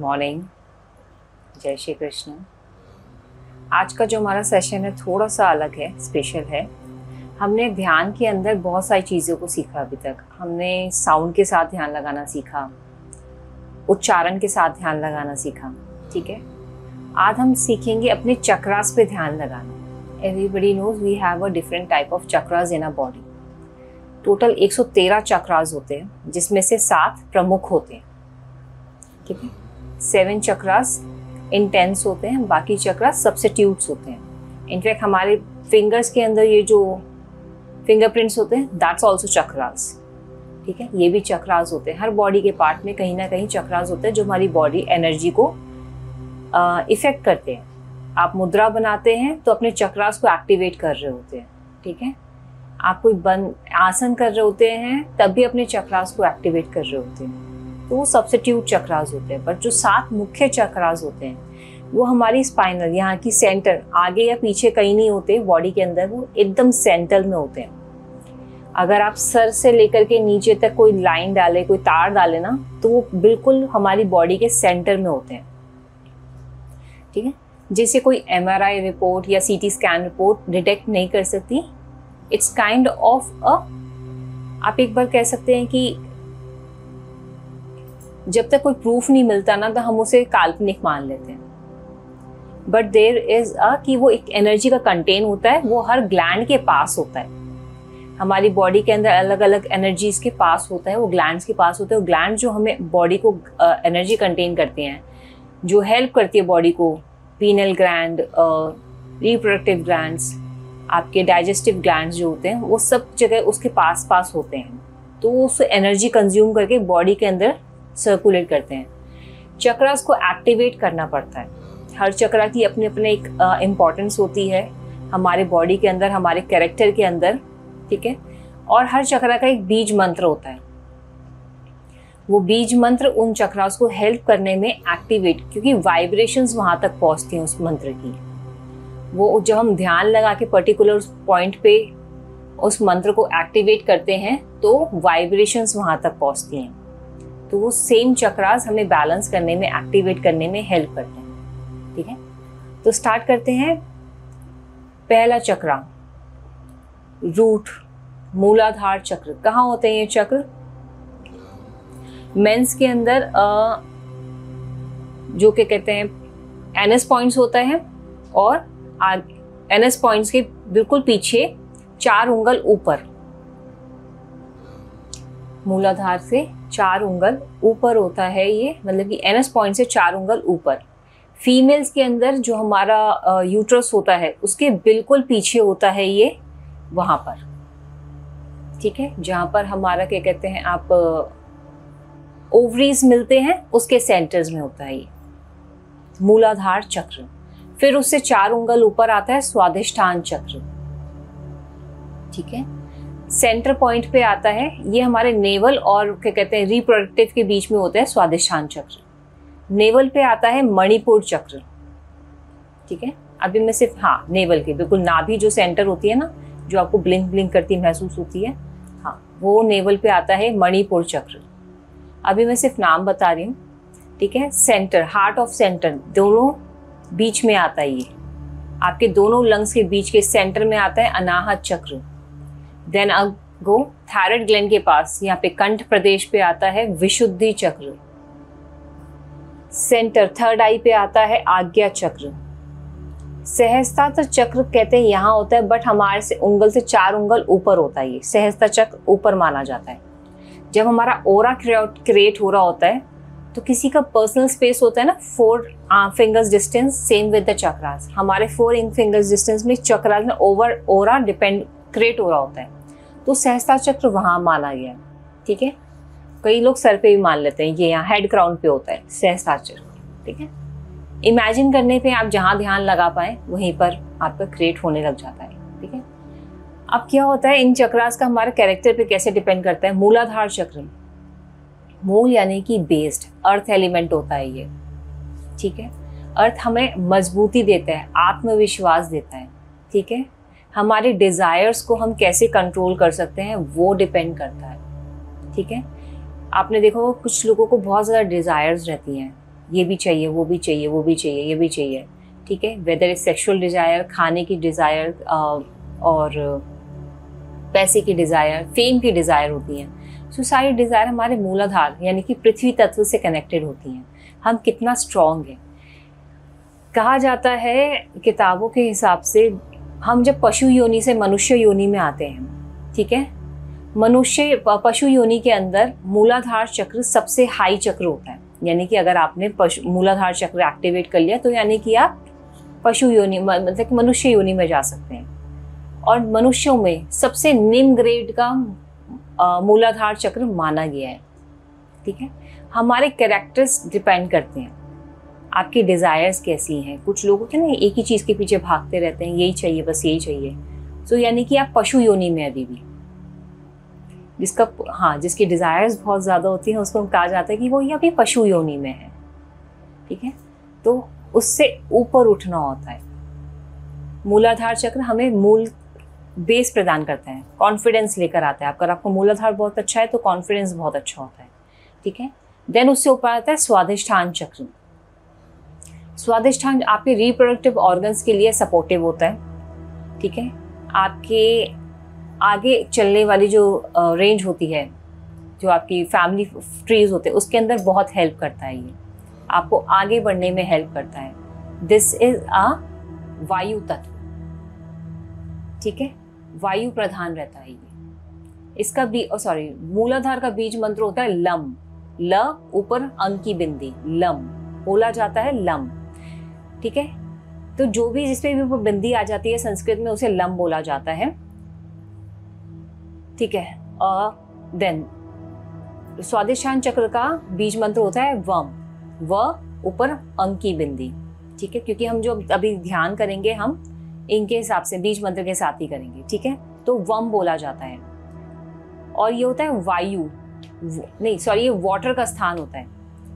Morning, जय श्री कृष्ण। आज का जो हमारा सेशन है थोड़ा सा अलग है, स्पेशल है। हमने ध्यान के अंदर बहुत सारी चीज़ों को सीखा अभी तक। हमने साउंड के साथ ध्यान लगाना सीखा, उच्चारण के साथ ध्यान लगाना सीखा, ठीक है। आज हम सीखेंगे अपने चक्रास पे ध्यान लगाना। Everybody knows we have a different type of chakras in a body. Total 113 chakras होते हैं, जिसमें से 7 प्रमुख होते हैं, ठीक है। 7 चक्रास इंटेंस होते हैं, बाकी चक्रास सब्स्टिट्यूट्स होते हैं। इनफैक्ट हमारे फिंगर्स के अंदर ये जो फिंगरप्रिंट्स होते हैं, दैट्स ऑल्सो चक्रास, ठीक है। ये भी चक्रास होते हैं। हर बॉडी के पार्ट में कहीं ना कहीं चक्रास होते हैं जो हमारी बॉडी एनर्जी को इफेक्ट करते हैं। आप मुद्रा बनाते हैं तो अपने चक्रास को एक्टिवेट कर रहे होते हैं, ठीक है। आप कोई आसन कर रहे होते हैं तब भी अपने चक्रास को एक्टिवेट कर रहे होते हैं, तो वो सब्स्टिट्यूट चक्रास होते हैं। पर जो 7 मुख्य चक्रास होते हैं वो हमारी स्पाइनल, यहाँ की सेंटर, आगे या पीछे कहीं नहीं होते बॉडी के अंदर, वो एकदम सेंटर में होते हैं। अगर आप सर से लेकर के नीचे तक कोई लाइन डाले, कोई तार डाले ना, तो वो बिल्कुल हमारी बॉडी के सेंटर में होते हैं, ठीक है। जैसे कोई MRI रिपोर्ट या CT स्कैन रिपोर्ट डिटेक्ट नहीं कर सकती। इट्स काइंड ऑफ आप एक बार कह सकते हैं कि जब तक कोई प्रूफ नहीं मिलता ना, तो हम उसे काल्पनिक मान लेते हैं। बट देयर इज कि वो एक एनर्जी का कंटेन होता है, वो हर ग्लैंड के पास होता है। हमारी बॉडी के अंदर अलग अलग एनर्जीज के पास होता है, वो ग्लैंड्स के पास होता है। वो ग्लैंड जो हमें बॉडी को एनर्जी कंटेन करती हैं, जो हेल्प करती है बॉडी को, पीनल ग्लैंड, रिप्रोडक्टिव ग्लैंड्स, आपके डाइजेस्टिव ग्लैंड्स जो होते हैं, वो सब जगह उसके पास पास होते हैं। तो उस एनर्जी कंज्यूम करके बॉडी के अंदर सर्कुलेट करते हैं। चक्रास को एक्टिवेट करना पड़ता है। हर चक्रा की अपनी अपनी एक इम्पॉर्टेंस होती है हमारे बॉडी के अंदर, हमारे कैरेक्टर के अंदर, ठीक है। और हर चक्रा का एक बीज मंत्र होता है। वो बीज मंत्र उन चक्रास को हेल्प करने में एक्टिवेट, क्योंकि वाइब्रेशंस वहां तक पहुंचती हैं उस मंत्र की। वो जब हम ध्यान लगा के पर्टिकुलर पॉइंट पे उस मंत्र को एक्टिवेट करते हैं तो वाइब्रेशंस वहां तक पहुंचती हैं। तो वो सेम चक्रास हमें बैलेंस करने में, एक्टिवेट करने में हेल्प करते हैं, ठीक है। तो स्टार्ट करते हैं। पहला चक्रा, रूट, मूलाधार चक्र। कहाँ होते हैं ये चक्र? मेंस के अंदर जो क्या कहते हैं, एनएस पॉइंट्स होता है, और एनएस पॉइंट्स के बिल्कुल पीछे 4 उंगल ऊपर, मूलाधार से 4 उंगल ऊपर होता है ये, मतलब कि एनएस पॉइंट से 4 उंगल ऊपर। फीमेल्स के अंदर जो हमारा यूट्रस होता है उसके बिल्कुल पीछे होता है ये, वहां पर, ठीक है। जहां पर हमारा क्या कहते हैं आप, ओवरीज मिलते हैं, उसके सेंटर्स में होता है ये मूलाधार चक्र। फिर उससे 4 उंगल ऊपर आता है स्वादिष्ठान चक्र, ठीक है। सेंटर पॉइंट पे आता है ये हमारे नेवल और क्या कहते हैं रिप्रोडक्टिव के बीच में होता है स्वादिष्ठान चक्र। नेवल पे आता है मणिपुर चक्र, ठीक है। अभी मैं सिर्फ नेवल के बिल्कुल नाभि जो सेंटर होती है ना, जो आपको ब्लिंक ब्लिंक करती महसूस होती है, वो नेवल पे आता है मणिपुर चक्र। अभी मैं सिर्फ नाम बता रही हूँ, ठीक है। सेंटर, हार्ट ऑफ सेंटर, दोनों बीच में आता है ये, आपके दोनों लंग्स के बीच के सेंटर में आता है अनाहत चक्र। देन अब गो थायराइड ग्लैंड के पास, यहाँ पे कंठ प्रदेश पे आता है विशुद्धि चक्र। सेंटर थर्ड आई पे आता है आज्ञा चक्र। सहस्त्रार चक्र कहते हैं यहाँ होता है, बट हमारे से उंगल से 4 उंगल ऊपर होता है ये सहस्त्रार चक्र, ऊपर माना जाता है। जब हमारा ओरा क्रिएट हो रहा होता है तो किसी का पर्सनल स्पेस होता है ना, 4 fingers distance, same with the chakras. हमारे 4 फिंगर्स डिस्टेंस में चक्रास में ओरा डिपेंड क्रिएट हो रहा होता है, तो सहस्त्रार चक्र वहां माना गया, ठीक है। कई लोग सर पे भी मान लेते हैं, ये यहाँ हेड क्राउन पे होता है सहस्त्रार चक्र, ठीक है। इमेजिन करने पे आप जहाँ ध्यान लगा पाए वहीं पर आपका क्रिएट होने लग जाता है, ठीक है। अब क्या होता है, इन चक्रास का हमारे कैरेक्टर पे कैसे डिपेंड करता है। मूलाधार चक्र, मूल यानी कि बेस्ड, अर्थ एलिमेंट होता है ये, ठीक है। अर्थ हमें मजबूती देता है, आत्मविश्वास देता है, ठीक है। हमारे डिजायर्स को हम कैसे कंट्रोल कर सकते हैं वो डिपेंड करता है, ठीक है। आपने देखो कुछ लोगों को बहुत ज़्यादा डिजायर्स रहती हैं, ये भी चाहिए, वो भी चाहिए, वो भी चाहिए, ये भी चाहिए, ठीक है। वेदर इज सेक्सुअल डिजायर, खाने की डिजायर और पैसे की डिजायर, फेम की डिजायर होती हैं। सो सारी डिजायर हमारे मूलाधार यानी कि पृथ्वी तत्व से कनेक्टेड होती हैं। हम कितना स्ट्रांग हैं। कहा जाता है किताबों के हिसाब से, हम जब पशु योनि से मनुष्य योनि में आते हैं, ठीक है, पशु योनि के अंदर मूलाधार चक्र सबसे हाई चक्र होता है। यानी कि अगर आपने मूलाधार चक्र एक्टिवेट कर लिया तो यानी कि आप पशु योनि मतलब मनुष्य योनि में जा सकते हैं। और मनुष्यों में सबसे निम्न ग्रेड का मूलाधार चक्र माना गया है, ठीक है। हमारे कैरेक्टर्स डिपेंड करते हैं, आपकी डिजायर्स कैसी हैं। कुछ लोग होते हैं ना, एक ही चीज के पीछे भागते रहते हैं, यही चाहिए, बस यही चाहिए। सो यानी कि आप पशु योनि में अभी भी, जिसकी डिजायर्स बहुत ज्यादा होती हैं उसको कहा जाता है कि वो ये अभी पशु योनि में है, ठीक है। तो उससे ऊपर उठना होता है। मूलाधार चक्र हमें मूल बेस प्रदान करता है, कॉन्फिडेंस लेकर आता है। अगर आपका मूलाधार बहुत अच्छा है तो कॉन्फिडेंस बहुत अच्छा होता है, ठीक है। देन उससे ऊपर आता है स्वादिष्ठान चक्र। स्वादिष्ठान आपके रिप्रोडक्टिव ऑर्गन्स के लिए सपोर्टिव होता है, ठीक है। आपके आगे चलने वाली जो रेंज होती है, जो आपकी फैमिली ट्रीज होते हैं, उसके अंदर बहुत हेल्प करता है। ये आपको आगे बढ़ने में हेल्प करता है। दिस इज अ वायु तत्व, ठीक है, वायु प्रधान रहता है ये। इसका मूलाधार का बीज मंत्र होता है लम। ल ऊपर अंक की बिंदी, लम बोला जाता है, लम, ठीक है। तो जो भी जिसपे भी वो बिंदी आ जाती है संस्कृत में उसे लम बोला जाता है, ठीक है। देन स्वादिष्ठान चक्र का बीज मंत्र होता है वम। व ऊपर अंक की बिंदी, ठीक है, क्योंकि हम जो अभी ध्यान करेंगे हम इनके हिसाब से बीज मंत्र के साथ ही करेंगे, ठीक है। तो वम बोला जाता है। और ये होता है वायु, ये वाटर का स्थान होता है।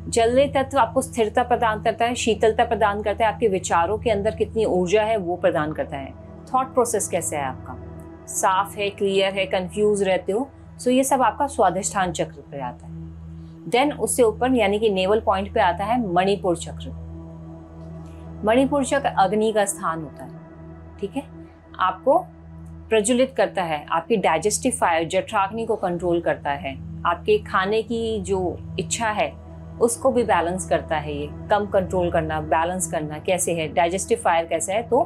जलीय तत्व आपको स्थिरता प्रदान करता है, शीतलता प्रदान करता है, आपके विचारों के अंदर कितनी ऊर्जा है वो प्रदान करता है। थॉट प्रोसेस कैसा है आपका, साफ है, क्लियर है, कंफ्यूज रहते हो, सो ये सब आपका स्वादिष्ठान चक्र पे आता है। देन उससे ऊपर यानी कि नेवल पॉइंट पे आता है मणिपुर चक्र। मणिपुर चक्र अग्नि का स्थान होता है, ठीक है। आपको प्रज्वलित करता है, आपकी डाइजेस्टिव फायर जठराग्नि को कंट्रोल करता है, आपके खाने की जो इच्छा है उसको भी बैलेंस करता है। ये कम कंट्रोल करना, बैलेंस करना कैसे है, डाइजेस्टिव फायर कैसा है, तो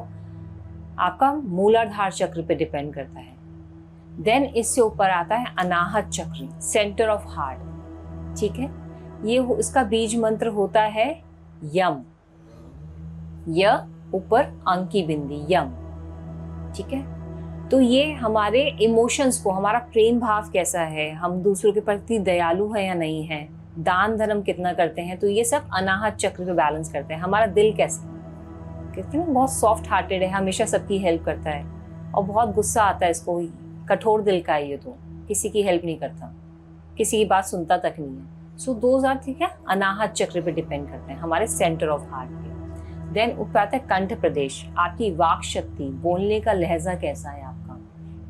आपका मूलाधार चक्र पे डिपेंड करता है। देन इससे ऊपर आता है अनाहत चक्र, सेंटर ऑफ हार्ट, ठीक है। ये इसका बीज मंत्र होता है यम। य ऊपर अंक की बिंदी, यम, ठीक है। तो ये हमारे इमोशंस को, हमारा प्रेम भाव कैसा है, हम दूसरों के प्रति दयालु है या नहीं है, दान धर्म कितना करते हैं, तो ये सब अनाहत चक्र पे बैलेंस करते हैं। हमारा दिल कैसा, कहते हैं बहुत सॉफ्ट हार्टेड है, हमेशा सबकी हेल्प करता है, और बहुत गुस्सा आता है इसको, कठोर दिल का है ये, तो किसी की हेल्प नहीं करता, किसी की बात सुनता तक नहीं है। सो दोज आर, ठीक है, अनाहत चक्र पे डिपेंड करते हैं, हमारे सेंटर ऑफ हार्ट पे। देन ऊपर आता है कंठ प्रदेश, आपकी वाक शक्ति, बोलने का लहजा कैसा है आपका,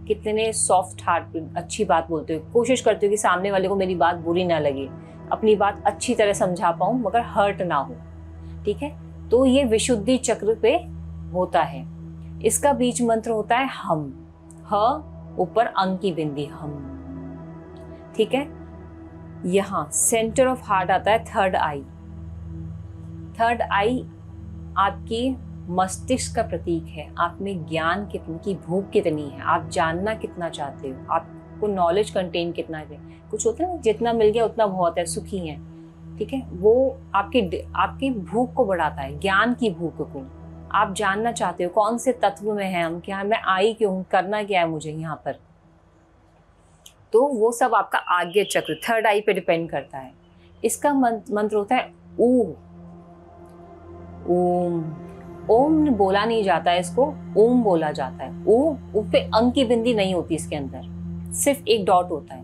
कितने सॉफ्ट हार्ट, अच्छी बात बोलते हो, कोशिश करते हो कि सामने वाले को मेरी बात बुरी ना लगे, अपनी बात अच्छी तरह समझा पाऊं मगर हर्ट ना हो, ठीक है। तो ये विशुद्धि चक्र पे होता है। इसका बीज मंत्र होता है हम। ह ऊपर अंक की बिंदी, हम, ठीक है। यहाँ सेंटर ऑफ हार्ट आता है थर्ड आई। थर्ड आई आपकी मस्तिष्क का प्रतीक है। आप में ज्ञान की भूख कितनी है, आप जानना कितना चाहते हो, आपको नॉलेज कंटेन कितना है। कुछ होता है ना, जितना मिल गया उतना बहुत है, सुखी है, ठीक है। वो आपकी भूख को बढ़ाता है, ज्ञान की भूख को। आप जानना चाहते हो कौन से तत्व में है हम, क्या मैं आई क्यों, करना क्या है मुझे यहाँ पर, तो वो सब आपका आज्ञा चक्र थर्ड आई पे डिपेंड करता है। इसका मंत्र होता है ऊ। ओम। ओम बोला नहीं जाता है, इसको ओम बोला जाता है। ओ पे अंक की बिंदी नहीं होती, इसके अंदर सिर्फ एक डॉट होता है।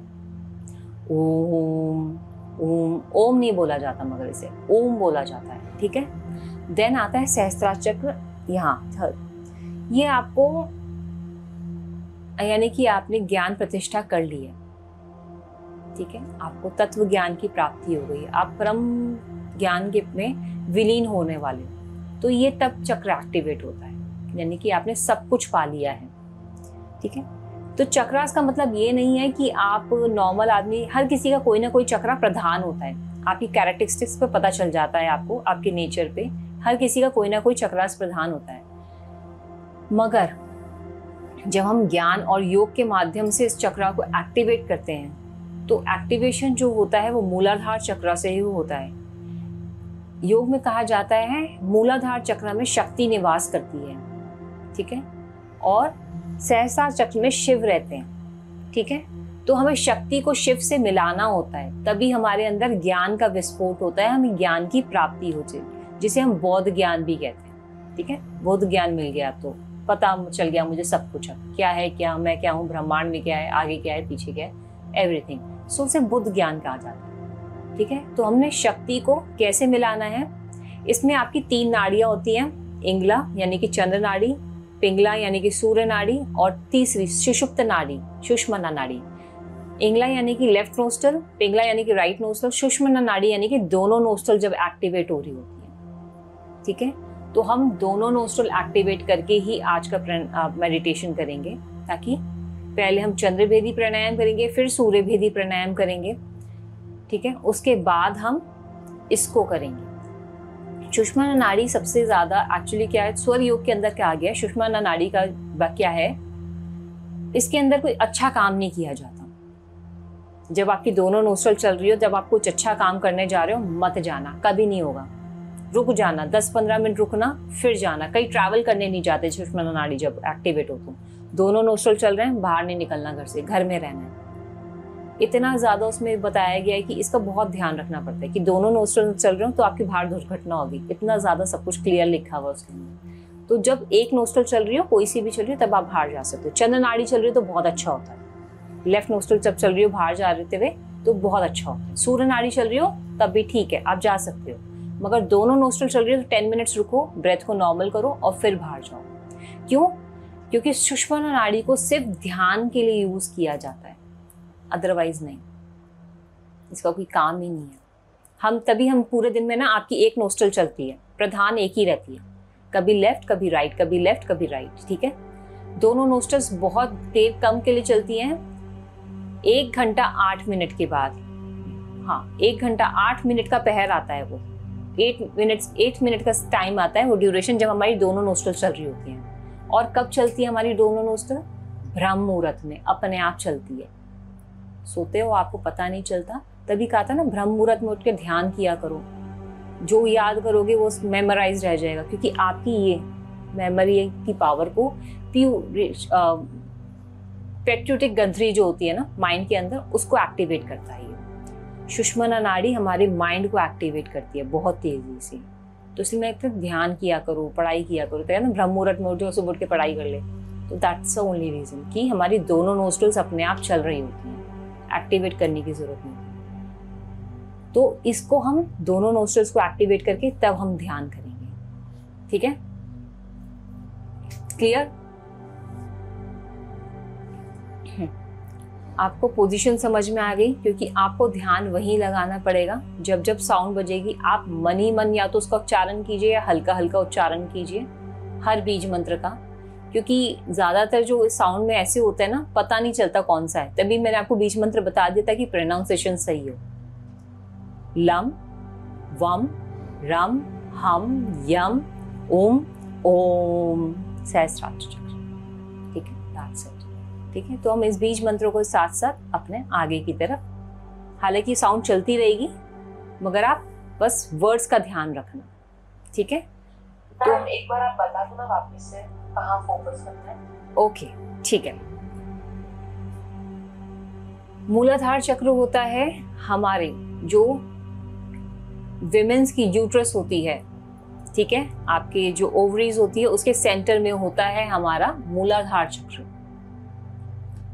ओम ओम, ओम नहीं बोला जाता मगर इसे ओम बोला जाता है, ठीक है। देन आता है सहस्त्रार चक्र, यहाँ थर्ड। ये आपको यानी कि आपने ज्ञान प्रतिष्ठा कर ली है, ठीक है, आपको तत्व ज्ञान की प्राप्ति हो गई, आप परम ज्ञान के में विलीन होने वाले हो, तो ये तब चक्र एक्टिवेट होता है, यानी कि आपने सब कुछ पा लिया है। ठीक है, तो चक्रास का मतलब ये नहीं है कि आप नॉर्मल आदमी, हर किसी का कोई ना कोई चक्रा प्रधान होता है। आपकी कैरेक्टरिस्टिक्स पे पता चल जाता है आपको, आपके नेचर पे हर किसी का कोई ना कोई चक्रास प्रधान होता है। मगर जब हम ज्ञान और योग के माध्यम से इस चक्रा को एक्टिवेट करते हैं, तो एक्टिवेशन जो होता है वो मूलाधार चक्र से ही होता है। योग में कहा जाता है मूलाधार चक्र में शक्ति निवास करती है। ठीक है, और सहस्त्रार चक्र में शिव रहते हैं। ठीक है, तो हमें शक्ति को शिव से मिलाना होता है, तभी हमारे अंदर ज्ञान का विस्फोट होता है, हमें ज्ञान की प्राप्ति होती है, जिसे हम बौद्ध ज्ञान भी कहते हैं। ठीक है, बौद्ध ज्ञान मिल गया, तो पता चल गया मुझे सब कुछ, क्या है क्या, मैं क्या हूँ, ब्रह्मांड में क्या है, आगे क्या है, पीछे क्या है, एवरीथिंग। सो उसे बुद्ध ज्ञान कहा जाता है। ठीक है, तो हमने शक्ति को कैसे मिलाना है, इसमें आपकी 3 नाड़ियां होती हैं, इंगला यानी कि चंद्र नाड़ी, पिंगला यानी कि सूर्य नाड़ी, और तीसरी सुषुप्त नाड़ी, सुषुम्ना नाड़ी। इंगला यानी कि लेफ्ट नोस्ट्रल, पिंगला यानी कि राइट नोस्ट्रल, सुषुम्ना नाड़ी यानी कि दोनों नोस्ट्रल जब एक्टिवेट हो रही होती है। ठीक है, तो हम दोनों नोस्ट्रल एक्टिवेट करके ही आज का मेडिटेशन करेंगे, ताकि पहले हम चंद्रभेदी प्राणायाम करेंगे, फिर सूर्यभेदी प्राणायाम करेंगे। ठीक है, उसके बाद हम इसको करेंगे। सुषुम्ना नाड़ी सबसे ज्यादा एक्चुअली क्या है, स्वर योग के अंदर क्या आ गया, सुषुम्ना नाड़ी का क्या है, इसके अंदर कोई अच्छा काम नहीं किया जाता। जब आपकी दोनों नोस्ट्रल चल रही हो, जब आप कुछ अच्छा काम करने जा रहे हो, मत जाना, कभी नहीं होगा। रुक जाना, 10-15 मिनट रुकना, फिर जाना। कहीं ट्रैवल करने नहीं जाते सुषुम्ना नाड़ी जब एक्टिवेट हो, तो दोनों नोस्ट्रल चल रहे हैं, बाहर नहीं निकलना घर से, घर में रहना है। इतना ज्यादा उसमें बताया गया है कि इसका बहुत ध्यान रखना पड़ता है कि दोनों नोस्ट्रल चल रहे हो तो आपकी बाहर दुर्घटना होगी, इतना ज्यादा सब कुछ क्लियर लिखा हुआ उसके अंदर। तो जब एक नोस्ट्रल चल रही हो, कोई सी भी चल रही हो, तब आप बाहर जा सकते हो। चंद्र नाड़ी चल रही हो तो बहुत अच्छा होता है। लेफ्ट नोस्ट्रल जब चल रही हो बाहर जा रहे हुए तो बहुत अच्छा होता है। सूर्य नाड़ी चल रही हो तब भी ठीक है, आप जा सकते हो। मगर दोनों नोस्ट्रल चल रही हो तो 10 मिनट्स रुको, ब्रेथ को नॉर्मल करो और फिर बाहर जाओ। क्यों? क्योंकि सुषुम्ना नाड़ी को सिर्फ ध्यान के लिए यूज किया जाता है, अदरवाइज नहीं, इसका कोई काम ही नहीं है। हम पूरे दिन में ना, आपकी एक नोस्ट्रल चलती है, प्रधान एक ही रहती है, कभी लेफ्ट कभी राइट, कभी लेफ्ट कभी राइट। ठीक है, दोनों नोस्ट्रल्स बहुत देर कम के लिए चलती हैं, 1 घंटा 8 मिनट के बाद, हाँ 1 घंटा 8 मिनट का पहर आता है, वो 8 मिनट का टाइम आता है, वो ड्यूरेशन, जब हमारी दोनों नोस्ट्रल चल रही होती हैं। और कब चलती है हमारी दोनों नोस्ट्रल? ब्रह्म मुहूर्त में अपने आप चलती है। सोते हो आपको पता नहीं चलता, तभी कहा था ना ब्रह्म मुहूर्त में उठ के ध्यान किया करो। जो याद करोगे वो मेमोराइज रह जाएगा, क्योंकि आपकी ये मेमोरी की पावर को पेट्यूटिक ग्रंथि जो होती है ना माइंड के अंदर, उसको एक्टिवेट करता है। ये सुषुम्ना नाड़ी हमारे माइंड को एक्टिवेट करती है बहुत तेजी से। तो इसलिए मैं कहती ध्यान किया करो, पढ़ाई किया करो। तो ना ब्रह्म मुहूर्त में उठो, सुबह उठ के पढ़ाई कर ले, तो दैट्स द ओनली रीजन कि हमारी दोनों नोस्ट्रल्स अपने आप चल रही होती हैं, एक्टिवेट करने की जरूरत नहीं। तो इसको हम दोनों नोस्ट्रल्स को एक्टिवेट करके तब हम ध्यान करेंगे। ठीक है, क्लियर? आपको पोजीशन समझ में आ गई, क्योंकि आपको ध्यान वहीं लगाना पड़ेगा। जब जब साउंड बजेगी आप मन ही मन या तो उसका उच्चारण कीजिए या हल्का हल्का उच्चारण कीजिए हर बीज मंत्र का, क्योंकि ज्यादातर जो साउंड में ऐसे होते हैं ना, पता नहीं चलता कौन सा है। तभी मैंने आपको बीज मंत्र बता दिया था कि प्रोनाउंसिएशन सही हो। लम, वम, रम, हम, यम, ओम, ओम, सहस्त्रार चक्र। ठीक है, दैट्स इट। ठीक है, तो हम इस बीज मंत्रों को साथ साथ अपने आगे की तरफ, हालांकि साउंड चलती रहेगी मगर आप बस वर्ड्स का ध्यान रखना। ठीक है, तो एक बार आप बता दो ना वापस से कहाँ फोकस करना है। ओके, ठीक है। मूलाधार चक्र होता है हमारे जो विमेन्स की यूट्रस होती है। ठीक है, आपके जो ओवरीज होती है उसके सेंटर में होता है हमारा मूलाधार चक्र।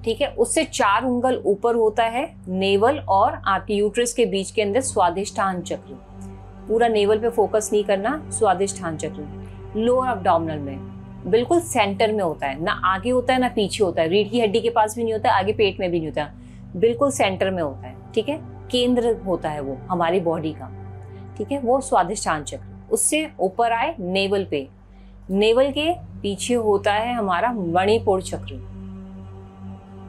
ठीक है, उससे 4 उंगल ऊपर होता है नेवल और आपके यूट्रस के बीच के अंदर स्वादिष्ठान चक्र। पूरा नेवल पे फोकस नहीं करना, स्वादिष्ठान चक्र लोअर अब्डोमिनल में बिल्कुल सेंटर में होता है, ना आगे होता है ना पीछे होता है, रीढ़ की हड्डी के पास भी नहीं होता है, आगे पेट में भी नहीं होता है, बिल्कुल सेंटर में होता है। ठीक है, केंद्र होता है वो हमारी बॉडी का। ठीक है, वो स्वादिष्ठान चक्र। उससे ऊपर आए नेवल पे, नेवल के पीछे होता है हमारा मणिपुर चक्र,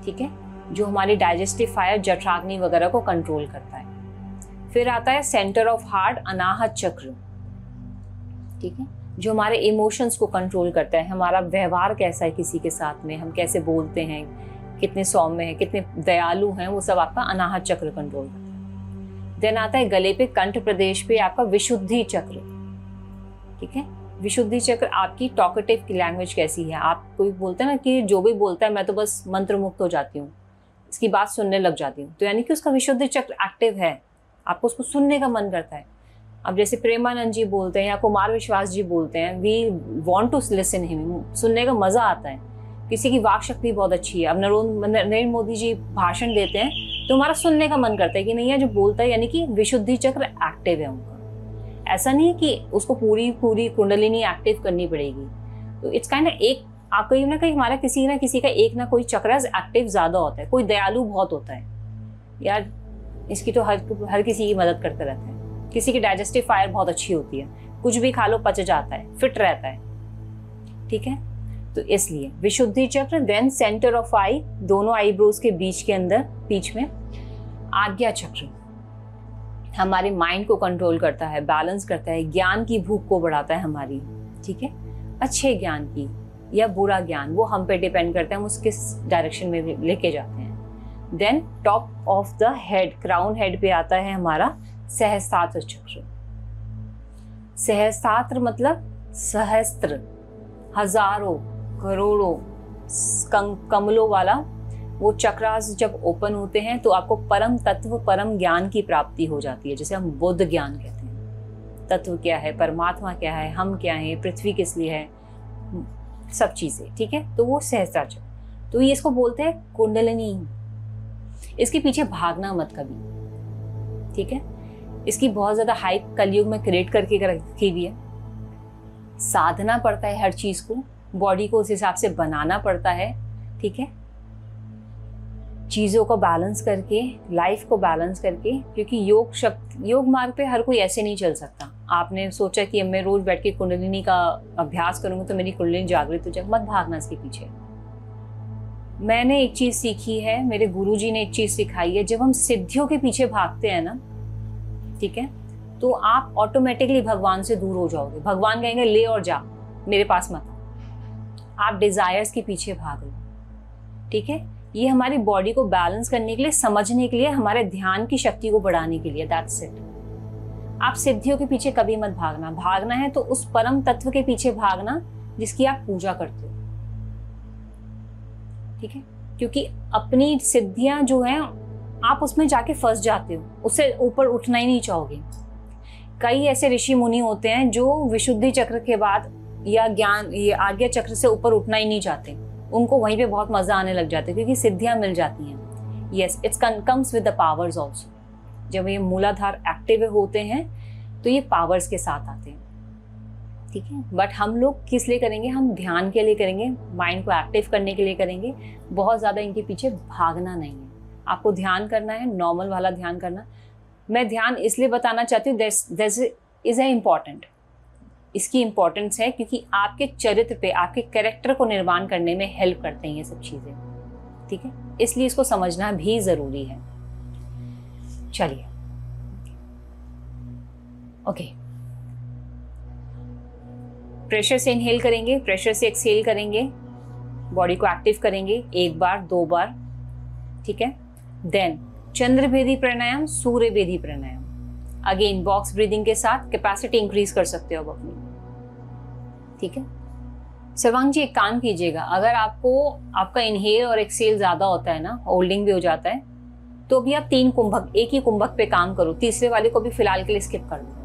ठीक है, जो हमारी डाइजेस्टिव फायर जठराग्नि वगैरह को कंट्रोल करता है। फिर आता है सेंटर ऑफ हार्ट अनाहत चक्र, ठीक है, जो हमारे इमोशंस को कंट्रोल करता है, हमारा व्यवहार कैसा है किसी के साथ में, हम कैसे बोलते हैं, कितने सौम्य हैं, कितने दयालु हैं, वो सब आपका अनाहत चक्र कंट्रोल करता है। देन आता है गले पे कंठ प्रदेश पे आपका विशुद्धि चक्र, ठीक है। विशुद्धि चक्र आपकी टॉकेटिव की लैंग्वेज कैसी है, आप कोई बोलते हैं ना कि जो भी बोलता है मैं तो बस मंत्र मुक्त हो जाती हूँ, इसकी बात सुनने लग जाती हूँ, तो यानी कि उसका विशुद्धि चक्र एक्टिव है, आपको उसको सुनने का मन करता है। अब जैसे प्रेमानंद जी बोलते हैं या कुमार विश्वास जी बोलते हैं, we want to listen him, सुनने का मजा आता है। किसी की वाक शक्ति बहुत अच्छी है, अब नरेंद्र मोदी जी भाषण देते हैं तो हमारा सुनने का मन करता है कि नहीं है जो बोलता है, यानी कि विशुद्धि चक्र एक्टिव है उनका। ऐसा नहीं कि उसको पूरी कुंडलिनी एक्टिव करनी पड़ेगी, तो इट्स काइंड एक कहीं ना कहीं हमारा किसी ना किसी का एक ना कोई चक्र एक्टिव ज्यादा होता है। कोई दयालु बहुत होता है यार, इसकी तो हर किसी की मदद करता रहता है। किसी की डाइजेस्टिव फायर बहुत अच्छी होती है, कुछ भी खा लो पच जाता है, फिट रहता है, ठीक है। तो इसलिए विशुद्धि चक्र। देन सेंटर ऑफ आई, दोनों आईब्रोज के बीच के अंदर बीच में आज्ञा चक्र, हमारे माइंड को कंट्रोल करता है, बैलेंस करता है, ज्ञान की भूख को बढ़ाता है हमारी, ठीक है। अच्छे ज्ञान की या बुरा ज्ञान, वो हम पे डिपेंड करता है, हम उस किस डायरेक्शन में लेके जाते हैं। Then top of the head, crown head पे आता है हमारा सहस्त्रार चक्र। सहस्त्रार मतलब सहस्त्र, हजारों, करोड़ों कमलों वाला वो चक्रास जब ओपन होते हैं तो आपको परम तत्व, परम ज्ञान की प्राप्ति हो जाती है, जिसे हम बुद्ध ज्ञान कहते हैं। तत्व क्या है, परमात्मा क्या है, हम क्या है, पृथ्वी किस लिए है, सब चीजें, ठीक है। तो वो सहस्त्रार चक्र, तो ये इसको बोलते हैं कुंडलिनी। इसके पीछे भागना मत कभी, ठीक है। इसकी बहुत ज्यादा हाइप कलयुग में क्रिएट करके रखी हुई है। साधना पड़ता है हर चीज को, बॉडी को उस हिसाब से बनाना पड़ता है, ठीक है। चीजों को बैलेंस करके, लाइफ को बैलेंस करके, क्योंकि योग मार्ग पे हर कोई ऐसे नहीं चल सकता। आपने सोचा कि मैं रोज बैठ के कुंडलिनी का अभ्यास करूंगा तो मेरी कुंडलिनी जागृत हो जाएगी, मत भागना इसके पीछे। मैंने एक चीज सीखी है, मेरे गुरुजी ने एक चीज सिखाई है, जब हम सिद्धियों के पीछे भागते हैं ना, ठीक है, तो आप ऑटोमेटिकली भगवान से दूर हो जाओगे। भगवान कहेंगे ले और जा, मेरे पास मत। आप डिजायर्स के पीछे भाग लो, ठीक है। ये हमारी बॉडी को बैलेंस करने के लिए, समझने के लिए, हमारे ध्यान की शक्ति को बढ़ाने के लिए, दैट्स इट। आप सिद्धियों के पीछे कभी मत भागना। भागना है तो उस परम तत्व के पीछे भागना जिसकी आप पूजा करते हो, ठीक है। क्योंकि अपनी सिद्धियां जो हैं आप उसमें जाके फंस जाते हो, उससे ऊपर उठना ही नहीं चाहोगे। कई ऐसे ऋषि मुनि होते हैं जो विशुद्धि चक्र के बाद या ज्ञान, ये आज्ञा चक्र से ऊपर उठना ही नहीं चाहते, उनको वहीं पे बहुत मजा आने लग जाते हैं क्योंकि सिद्धियां मिल जाती हैं। Yes, it's comes with the powers also. जब ये मूलाधार एक्टिव होते हैं तो ये पावर्स के साथ आते हैं, ठीक है। बट हम लोग किस लिए करेंगे, हम ध्यान के लिए करेंगे, माइंड को एक्टिव करने के लिए करेंगे। बहुत ज्यादा इनके पीछे भागना नहीं है। आपको ध्यान करना है, नॉर्मल वाला ध्यान करना। मैं ध्यान इसलिए बताना चाहती हूँ, दिस इज ए इम्पॉर्टेंट। इसकी इम्पोर्टेंस है क्योंकि आपके चरित्र पे, आपके कैरेक्टर को निर्माण करने में हेल्प करते हैं ये सब चीजें, ठीक है। इसलिए इसको समझना भी जरूरी है। चलिए, ओके। प्रेशर से इनहेल करेंगे, प्रेशर से एक्सहेल करेंगे, बॉडी को एक्टिव करेंगे 1 बार 2 बार, ठीक है। देन चंद्रभेदी प्राणायाम, सूर्यभेदी प्राणायाम, अगेन बॉक्स ब्रीदिंग के साथ कैपेसिटी इंक्रीज कर सकते हो अब अपनी, ठीक है। सर्वांग जी एक काम कीजिएगा, अगर आपका इनहेल और एक्सहेल ज्यादा होता है ना, होल्डिंग भी हो जाता है, तो भी आप 3 कुंभक, एक ही कुंभक पे काम करो, तीसरे वाले को भी फिलहाल के लिए स्किप कर दो।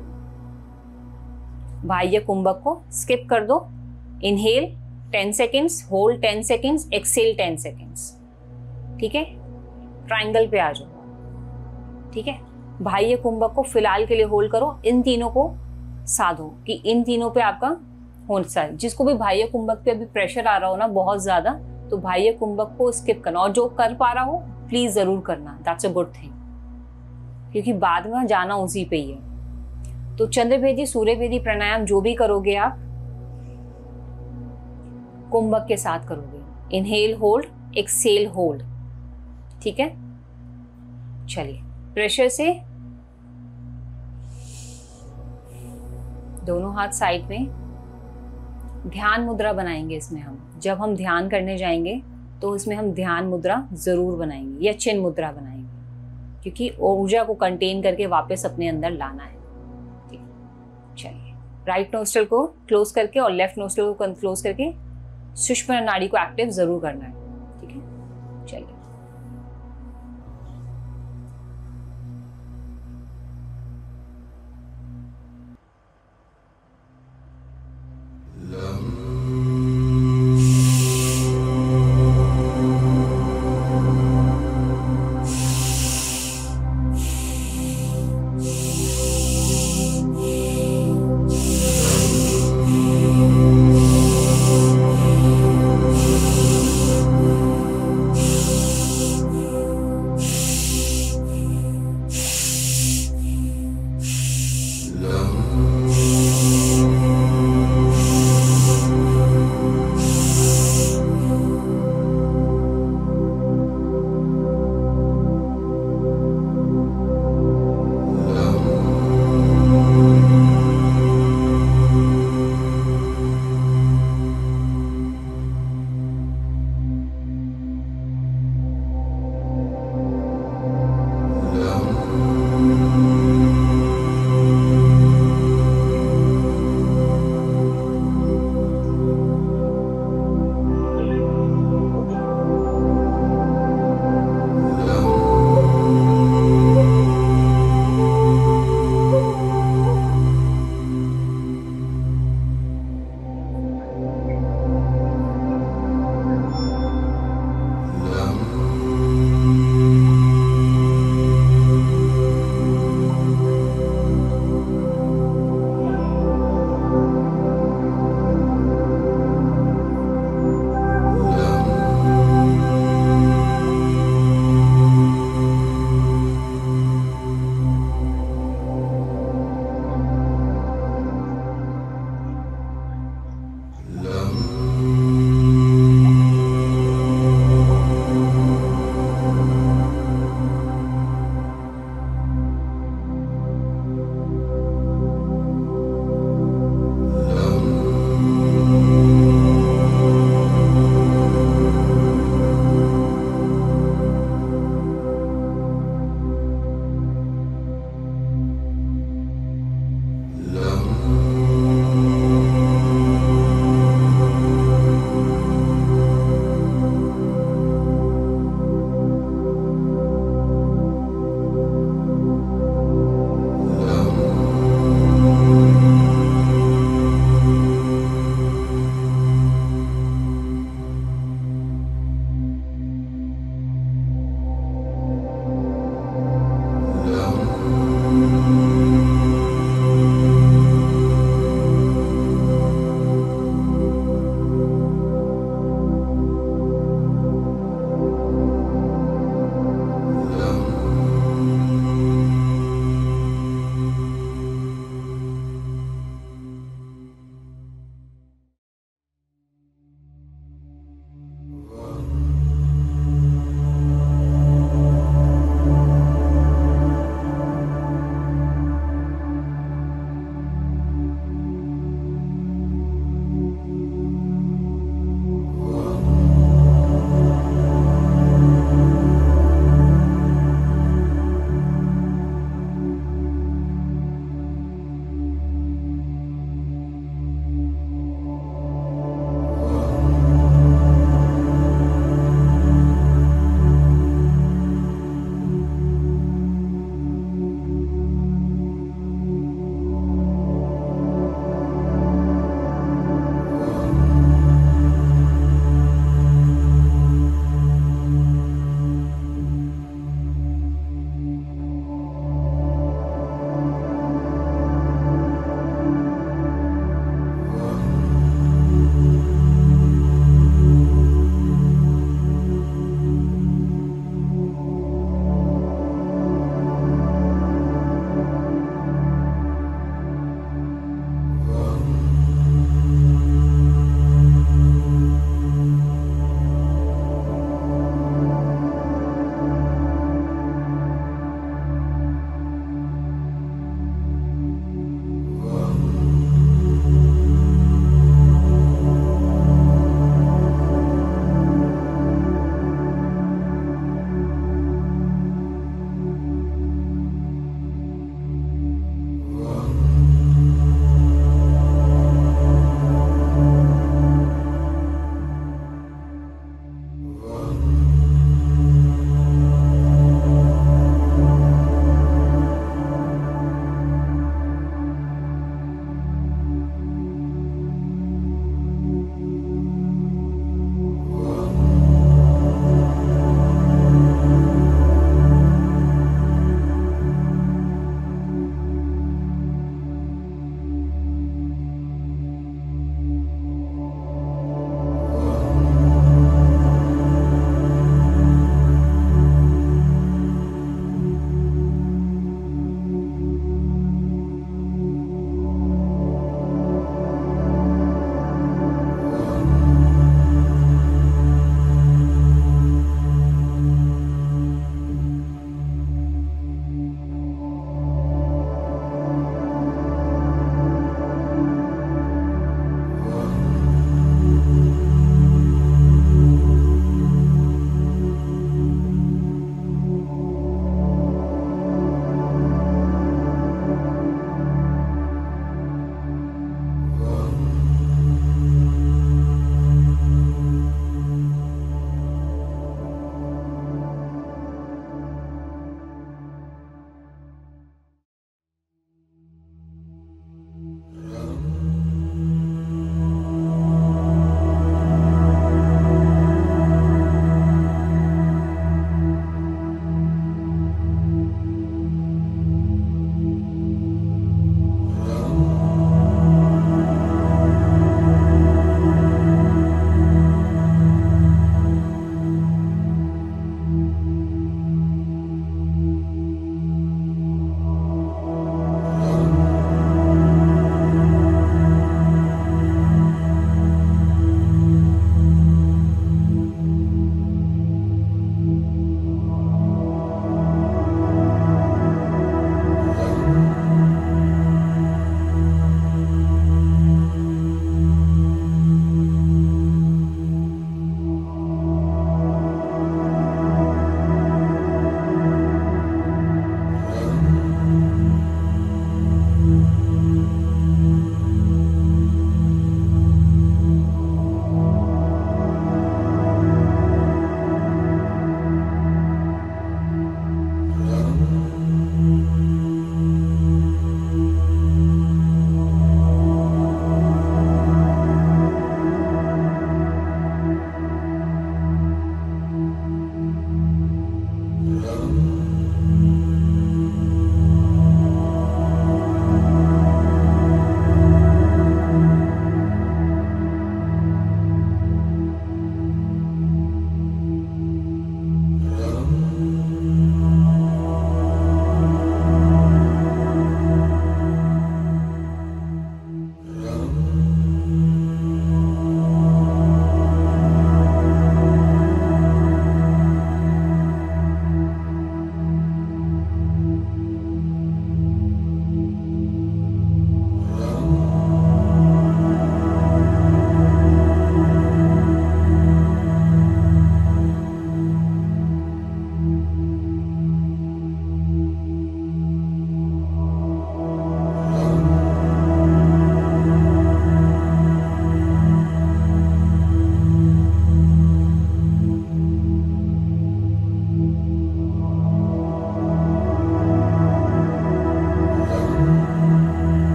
बाह्य कुंभक को स्किप कर दो। Inhale 10 seconds, hold 10 seconds, exhale 10 seconds, ठीक है। ट्राइंगल पे आ जाओ, ठीक है। बाह्य कुंभक को फिलहाल के लिए होल्ड करो, इन तीनों को साधो कि इन तीनों पे आपका होना है। जिसको भी बाह्य कुंभक पे अभी प्रेशर आ रहा हो ना बहुत ज्यादा, तो बाह्य कुंभक को स्किप करना, और जो कर पा रहा हो प्लीज जरूर करना, दैट्स अ गुड थिंग, क्योंकि बाद में जाना उसी पे ही है। तो चंद्रभेदी, सूर्यभेदी प्राणायाम जो भी करोगे आप, कुंभक के साथ करोगे। इनहेल होल्ड, एक्सहेल होल्ड, ठीक है। चलिए, प्रेशर से दोनों हाथ साइड में, ध्यान मुद्रा बनाएंगे इसमें हम। जब हम ध्यान करने जाएंगे तो इसमें हम ध्यान मुद्रा जरूर बनाएंगे या चिन्ह मुद्रा बनाएंगे, क्योंकि ऊर्जा को कंटेन करके वापस अपने अंदर लाना है। ठीक, चलिए, राइट नोस्ट्रल को क्लोज करके और लेफ्ट नोस्ट्रल को क्लोज करके सुषुम्ना नाड़ी को एक्टिव जरूर करना है। ठीक है, चलिए।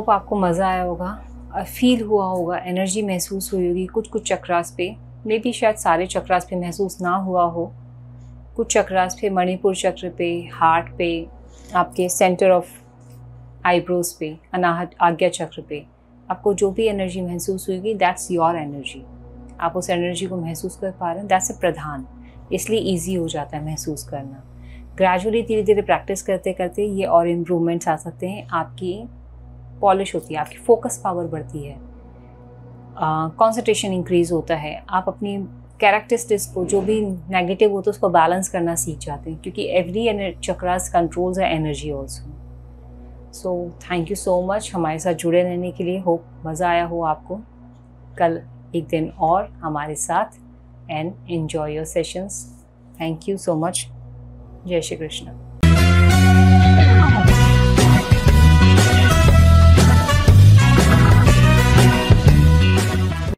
होप आपको मज़ा आया होगा, फील हुआ होगा, एनर्जी महसूस हुई होगी कुछ कुछ चक्रास पे। मे बी शायद सारे चक्रास पे महसूस ना हुआ हो, कुछ चक्रास पे, मणिपुर चक्र पे, हार्ट पे, आपके सेंटर ऑफ आईब्रोज पे, अनाहत आज्ञा चक्र पे, आपको जो भी एनर्जी महसूस हुई, दैट्स योर एनर्जी। आप उस एनर्जी को महसूस कर पा रहे हैं, दैट्स अ प्रधान। इसलिए ईजी हो जाता है महसूस करना। ग्रेजुअली धीरे धीरे प्रैक्टिस करते करते ये और इम्प्रूवमेंट्स आ सकते हैं। आपकी पॉलिश होती है, आपकी फोकस पावर बढ़ती है, कॉन्सेंट्रेशन इंक्रीज होता है। आप अपनी कैरेक्टरिस्टिक्स को, जो भी नेगेटिव होता है, उसको बैलेंस करना सीख जाते हैं, क्योंकि एवरी चक्रास कंट्रोल्स है energy also. So thank you so much हमारे साथ जुड़े रहने के लिए। होप मज़ा आया हो आपको। कल एक दिन और हमारे साथ, and enjoy your sessions. Thank you so much. जय श्री कृष्ण।